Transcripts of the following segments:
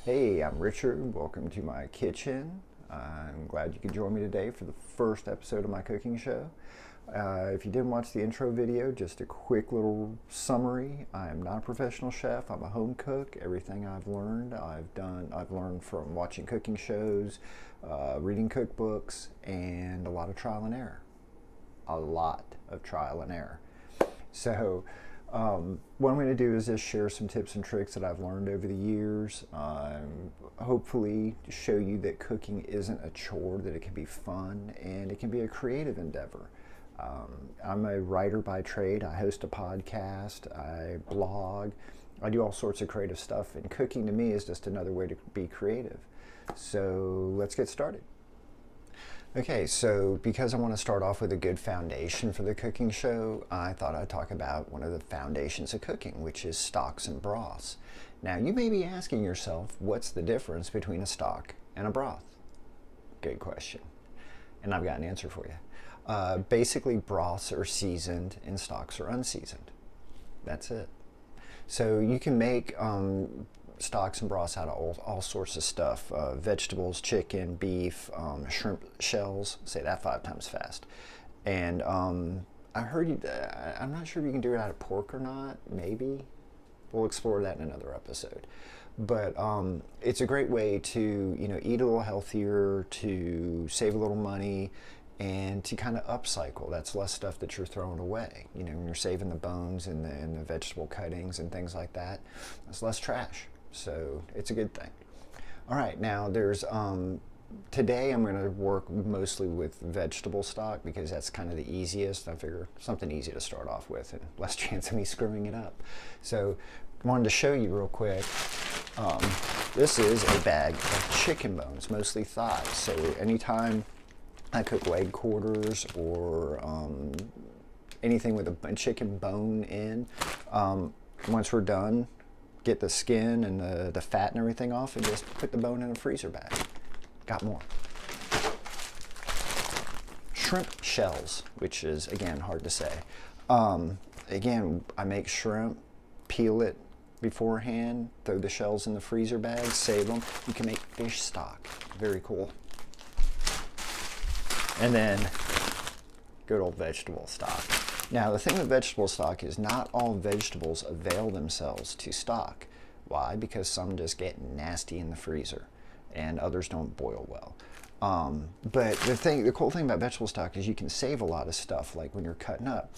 Hey, I'm Richard. Welcome to my kitchen. I'm glad you could join me today for the first episode of my cooking show. If you didn't watch the intro video, just a quick little summary. I am not a professional chef. I'm a home cook. Everything I've learned, I've learned from watching cooking shows, reading cookbooks, and a lot of trial and error. A lot of trial and error. So, what I'm going to do is just share some tips and tricks that I've learned over the years. Hopefully show you that cooking isn't a chore, that it can be fun and it can be a creative endeavor. I'm a writer by trade. I host a podcast, I blog, I do all sorts of creative stuff, and cooking to me is just another way to be creative. So let's get started. Okay, so because I want to start off with a good foundation for the cooking show, I thought I'd talk about one of the foundations of cooking, which is stocks and broths. Now, you may be asking yourself, what's the difference between a stock and a broth? Good question. And I've got an answer for you. Basically, broths are seasoned and stocks are unseasoned. That's it. So you can make stocks and broths out of all sorts of stuff, vegetables, chicken, beef, shrimp shells. Say that 5 times fast. And I heard you, I'm not sure if you can do it out of pork or not, maybe. We'll explore that in another episode. But it's a great way to eat a little healthier, to save a little money, and to kind of upcycle. That's less stuff that you're throwing away. When you're saving the bones and the vegetable cuttings and things like that, it's less trash. So it's a good thing. All right, now there's today I'm going to work mostly with vegetable stock because that's kind of the easiest. I figure something easy to start off with and less chance of me screwing it up. So I wanted to show you real quick. This is a bag of chicken bones, mostly thighs. So anytime I cook leg quarters or anything with a chicken bone in, once we're done, get the skin and the fat and everything off and just put the bone in a freezer bag. Got more. Shrimp shells, which is, again, hard to say. Again, I make shrimp, peel it beforehand, throw the shells in the freezer bag, save them. You can make fish stock. Very cool. And then good old vegetable stock. Now, the thing with vegetable stock is not all vegetables avail themselves to stock. Why? Because some just get nasty in the freezer and others don't boil well. But the cool thing about vegetable stock is you can save a lot of stuff, like when you're cutting up.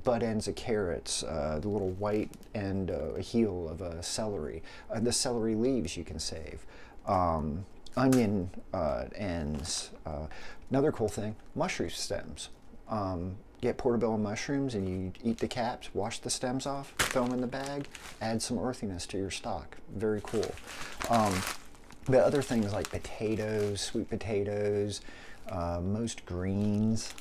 Butt ends of carrots, the little white end heel of a celery. The celery leaves you can save. Onion ends. Another cool thing, mushroom stems. Get portobello mushrooms and you eat the caps, wash the stems off, throw them in the bag, add some earthiness to your stock. Very cool. But other things like potatoes, sweet potatoes, most greens,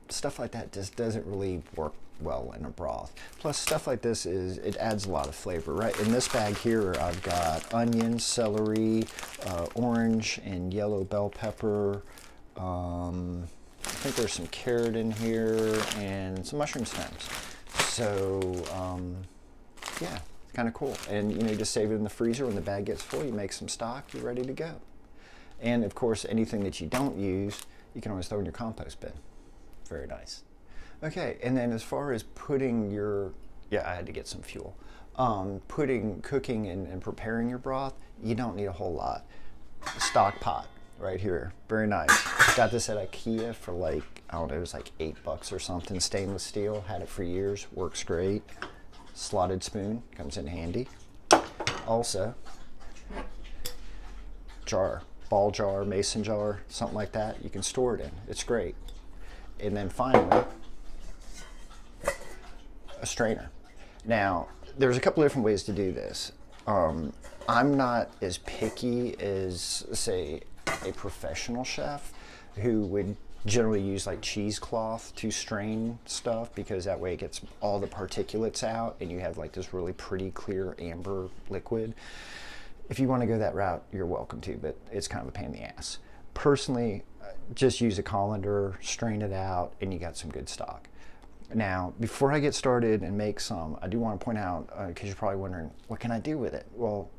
stuff like that just doesn't really work well in a broth. Plus, stuff like this it adds a lot of flavor, right? In this bag here, I've got onion, celery, orange and yellow bell pepper. I think there's some carrot in here and some mushroom stems. So, yeah, it's kind of cool. And, just save it in the freezer. When the bag gets full, you make some stock, you're ready to go. And, of course, anything that you don't use, you can always throw in your compost bin. Very nice. Okay, and then as far as putting I had to get some fuel. Cooking and preparing your broth, you don't need a whole lot. Stock pot. Right here, very nice. Got this at IKEA for I don't know, it was like $8 or something. Stainless steel, had it for years, works great. Slotted spoon, comes in handy. Also, jar, ball jar, mason jar, something like that, you can store it in. It's great. And then finally, a strainer. Now, there's a couple different ways to do this. I'm not as picky as, say, a professional chef who would generally use like cheesecloth to strain stuff, because that way it gets all the particulates out and you have like this really pretty clear amber liquid. If you want to go that route, you're welcome to, but it's kind of a pain in the ass. Personally, just use a colander, strain it out, and you got some good stock. Now, before I get started and make some, I do want to point out, because you're probably wondering, what can I do with it? Well,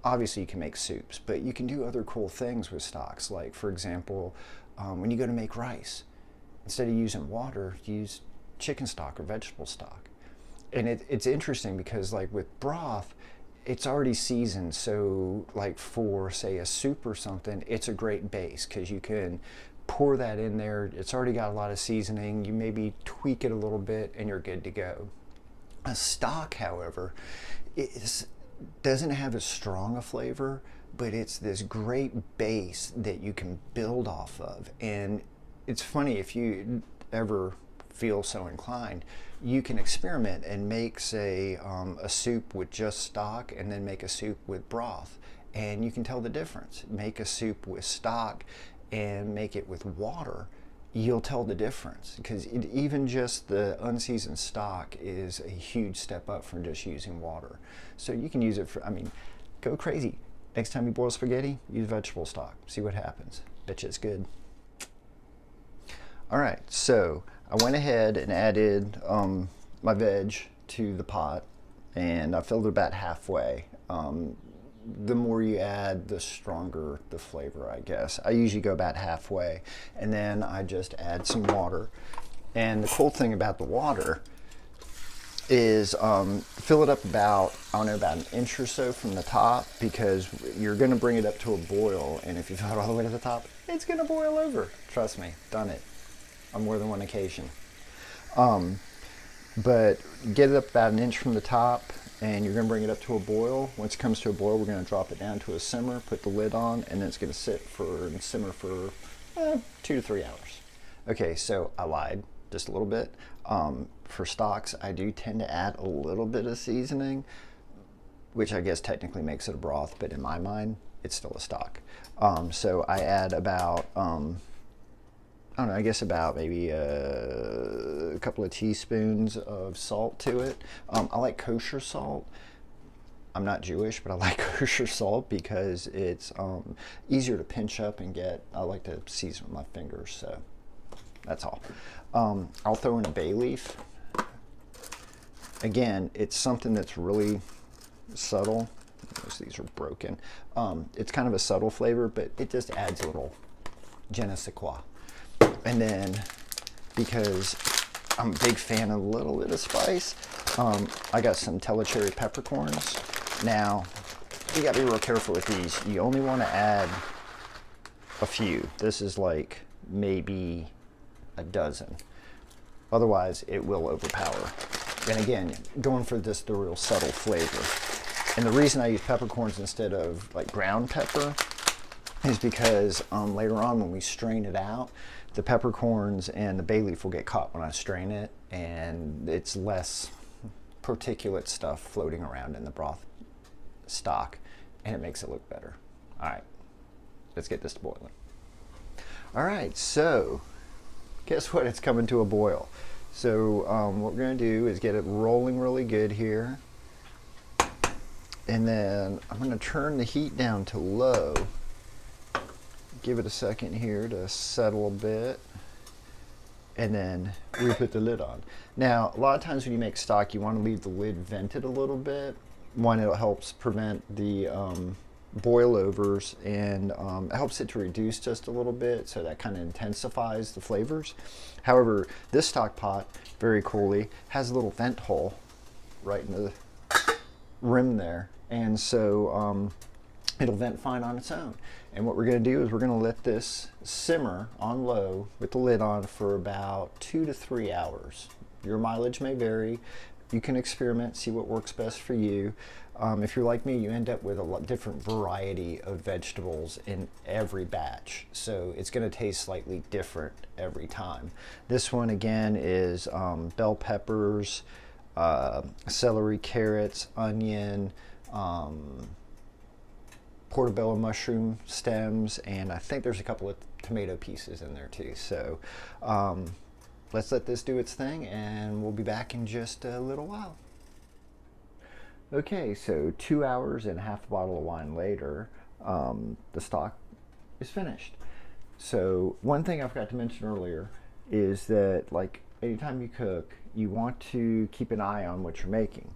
obviously you can make soups, but you can do other cool things with stocks. Like, for example, when you go to make rice, instead of using water, use chicken stock or vegetable stock. And it's interesting because, like with broth, it's already seasoned. So like for, say, a soup or something, it's a great base because you can pour that in there. It's already got a lot of seasoning. You maybe tweak it a little bit and you're good to go. A stock, however, doesn't have as strong a flavor, but it's this great base that you can build off of. And it's funny, if you ever feel so inclined, you can experiment and make, say, a soup with just stock and then make a soup with broth, and you can tell the difference. Make a soup with stock and make it with water, you'll tell the difference, because even just the unseasoned stock is a huge step up from just using water. So you can use it for, I mean, go crazy. Next time you boil spaghetti, use vegetable stock. See what happens. Bet you it's good. All right, so I went ahead and added my veg to the pot, and I filled it about halfway. The more you add, the stronger the flavor, I guess. I usually go about halfway, and then I just add some water. And the cool thing about the water is fill it up about, I don't know, about an inch or so from the top, because you're gonna bring it up to a boil, and if you fill it all the way to the top, it's gonna boil over. Trust me, done it on more than one occasion. But get it up about an inch from the top, and you're going to bring it up to a boil. Once it comes to a boil, we're going to drop it down to a simmer, put the lid on, and then it's going to sit and simmer for 2 to 3 hours. Okay, so I lied just a little bit. For stocks, I do tend to add a little bit of seasoning, which I guess technically makes it a broth, but in my mind, it's still a stock. So I add about, I don't know, I guess about maybe a couple of teaspoons of salt to it. I like kosher salt. I'm not Jewish, but I like kosher salt because it's easier to pinch up and get. I like to season with my fingers, so that's all. I'll throw in a bay leaf. Again, it's something that's really subtle. Most of these are broken. It's kind of a subtle flavor, but it just adds a little je ne sais quoi. And then, because I'm a big fan of a little bit of spice, I got some telecherry peppercorns. Now, you gotta be real careful with these. You only want to add a few. This is like maybe a dozen. Otherwise, it will overpower. And again, going for this, the real subtle flavor. And the reason I use peppercorns instead of like ground pepper is because later on when we strain it out, the peppercorns and the bay leaf will get caught when I strain it, and it's less particulate stuff floating around in the broth stock, and it makes it look better. All right, let's get this to boiling. All right, so guess what? It's coming to a boil. So what we're going to do is get it rolling really good here, and then I'm going to turn the heat down to low. Give it a second here to settle a bit, and then we put the lid on. Now, a lot of times when you make stock, you want to leave the lid vented a little bit. One, it helps prevent the boil overs, and it helps it to reduce just a little bit, so that kind of intensifies the flavors. However, this stock pot, very coolly, has a little vent hole right in the rim there, and so it'll vent fine on its own. And what we're going to do is we're going to let this simmer on low with the lid on for about 2 to 3 hours. Your mileage may vary. You can experiment, see what works best for you. If you're like me, you end up with a lot different variety of vegetables in every batch, so it's going to taste slightly different every time. This one again is bell peppers, celery, carrots, onion, portobello mushroom stems, and I think there's a couple of tomato pieces in there too. So let's let this do its thing, and we'll be back in just a little while. Okay, so 2 hours and half a bottle of wine later, the stock is finished. So one thing I forgot to mention earlier is that, like, anytime you cook, you want to keep an eye on what you're making.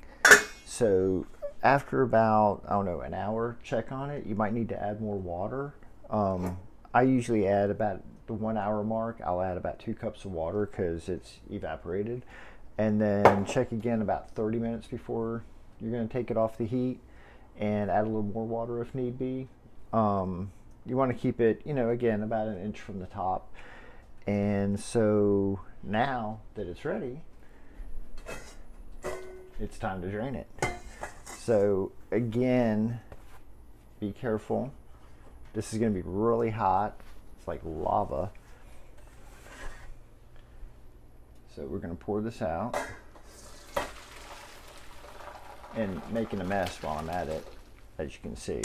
So after about, I don't know, an hour, check on it. You might need to add more water. I usually add about the 1 hour mark. I'll add about 2 cups of water because it's evaporated. And then check again about 30 minutes before you're going to take it off the heat, and add a little more water if need be. You want to keep it, again, about an inch from the top. And so now that it's ready, it's time to drain it. So again, be careful. This is going to be really hot. It's like lava. So we're going to pour this out, and making a mess while I'm at it, as you can see.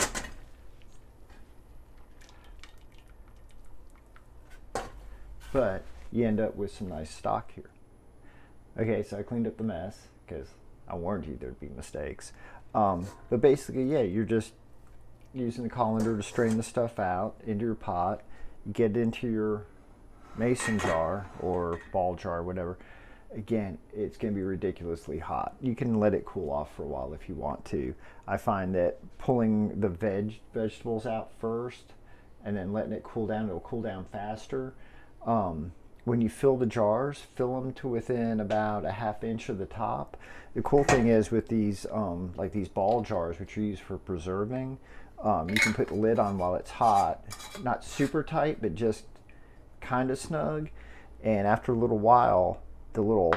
But you end up with some nice stock here. Okay, so I cleaned up the mess because I warned you there'd be mistakes. But basically, yeah, you're just using the colander to strain the stuff out into your pot. Get it into your mason jar or ball jar, whatever. Again, it's going to be ridiculously hot. You can let it cool off for a while if you want to. I find that pulling the vegetables out first and then letting it cool down, it'll cool down faster. When you fill the jars, fill them to within about a ½ inch of the top. The cool thing is with these, like these ball jars, which are used for preserving, you can put the lid on while it's hot. Not super tight, but just kind of snug. And after a little while, the little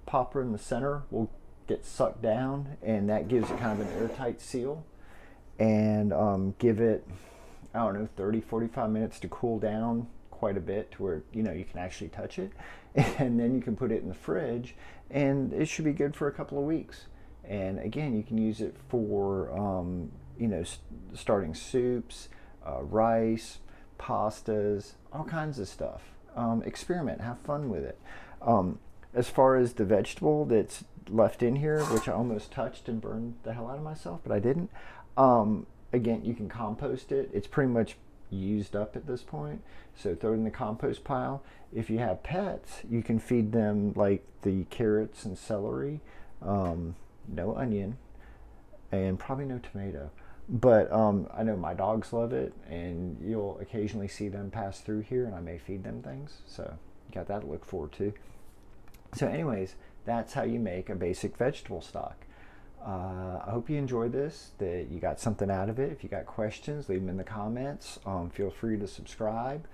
popper in the center will get sucked down, and that gives it kind of an airtight seal. And give it, I don't know, 30-45 minutes to cool down quite a bit to where you can actually touch it, and then you can put it in the fridge, and it should be good for a couple of weeks. And again, you can use it for starting soups, rice, pastas, all kinds of stuff. Experiment, have fun with it. As far as the vegetable that's left in here, which I almost touched and burned the hell out of myself, but I didn't. Again, you can compost it. It's pretty much used up at this point, so throw it in the compost pile. If you have pets, you can feed them like the carrots and celery, no onion, and probably no tomato, but I know my dogs love it, and you'll occasionally see them pass through here, and I may feed them things, so you got that to look forward to. So anyways, that's how you make a basic vegetable stock. I hope you enjoyed this, that you got something out of it. If you got questions, leave them in the comments. Feel free to subscribe.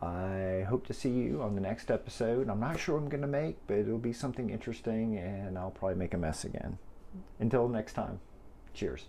I hope to see you on the next episode. I'm not sure what I'm going to make, but it'll be something interesting, and I'll probably make a mess again. Until next time, cheers.